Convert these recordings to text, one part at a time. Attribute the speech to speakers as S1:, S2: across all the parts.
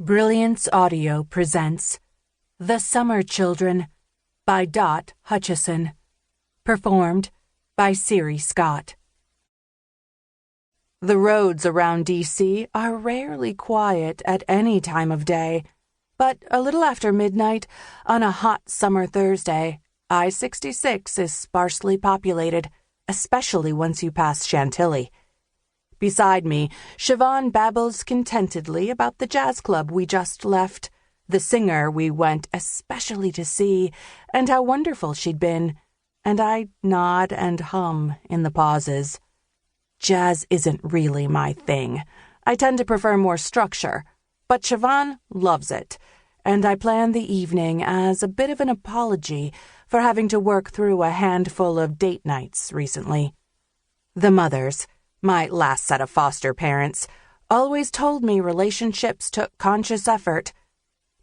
S1: Brilliance Audio presents The Summer Children by Hutchison. Performed by Siri Scott. The roads around D.C. are rarely quiet at any time of day, but a little after midnight on a hot summer Thursday, I-66 is sparsely populated, especially once you pass Chantilly. Beside me, Siobhan babbles contentedly about the jazz club we just left, the singer we went especially to see, and how wonderful she'd been, and I nod and hum in the pauses. Jazz isn't really my thing. I tend to prefer more structure, but Siobhan loves it, and I plan the evening as a bit of an apology for having to work through a handful of date nights recently. The mothers, my last set of foster parents, always told me relationships took conscious effort.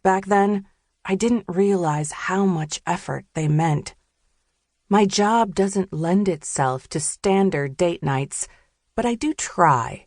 S1: Back then, I didn't realize how much effort they meant. My job doesn't lend itself to standard date nights, but I do try.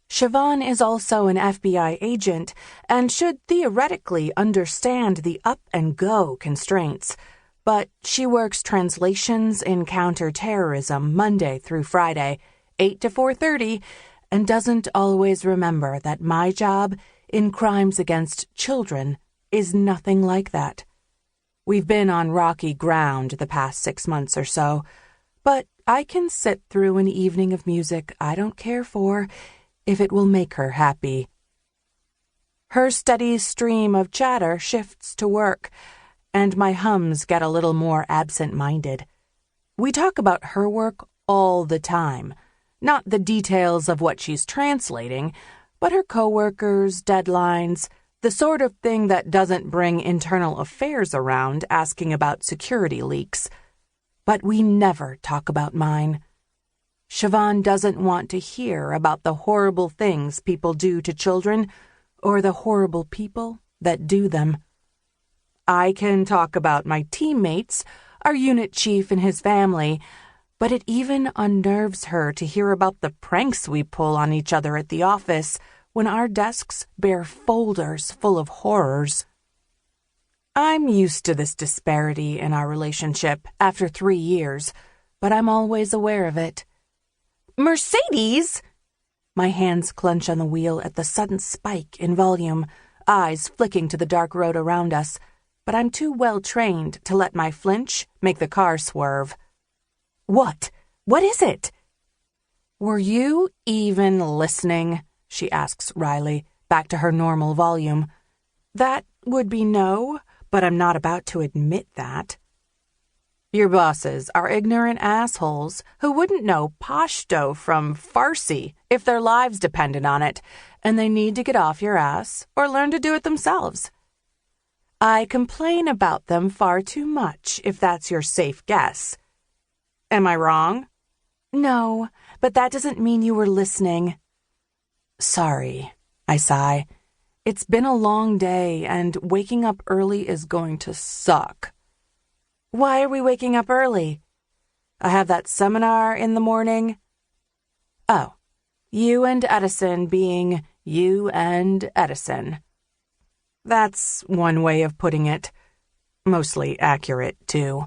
S1: Siobhan is also an FBI agent and should theoretically understand the up-and-go constraints, but she works translations in counterterrorism Monday through Friday, 8 to 4:30, and doesn't always remember that my job in crimes against children is nothing like that. We've been on rocky ground the past 6 months or so, but I can sit through an evening of music I don't care for if it will make her happy. Her steady stream of chatter shifts to work, and my hums get a little more absent-minded. We talk about her work all the time. Not the details of what she's translating, but her coworkers, deadlines, the sort of thing that doesn't bring internal affairs around asking about security leaks. But we never talk about mine. Siobhan doesn't want to hear about the horrible things people do to children or the horrible people that do them. I can talk about my teammates, our unit chief and his family, but it even unnerves her to hear about the pranks we pull on each other at the office when our desks bear folders full of horrors. I'm used to this disparity in our relationship after 3 years, but I'm always aware of it. Mercedes! My hands clench on the wheel at the sudden spike in volume, eyes flicking to the dark road around us, but I'm too well trained to let my flinch make the car swerve. What? What is it? Were you even listening? She asks wryly, back to her normal volume. That would be no, but I'm not about to admit that. Your bosses are ignorant assholes who wouldn't know Pashto from Farsi if their lives depended on it, and they need to get off your ass or learn to do it themselves. I complain about them far too much, if that's your safe guess. Am I wrong? No, but that doesn't mean you were listening. Sorry, I sigh. It's been a long day, and waking up early is going to suck. Why are we waking up early? I have that seminar in the morning. Oh, you and Edison being you and Edison. That's one way of putting it. Mostly accurate, too.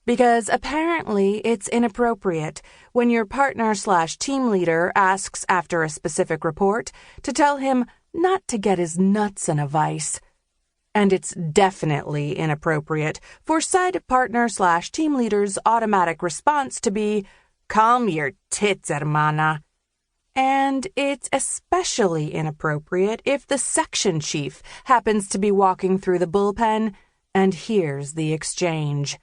S1: Because apparently it's inappropriate when your partner/team leader asks after a specific report to tell him not to get his nuts in a vice. And it's definitely inappropriate for said partner/team leader's automatic response to be, "Calm your tits, hermana." And it's especially inappropriate if the section chief happens to be walking through the bullpen and hears the exchange.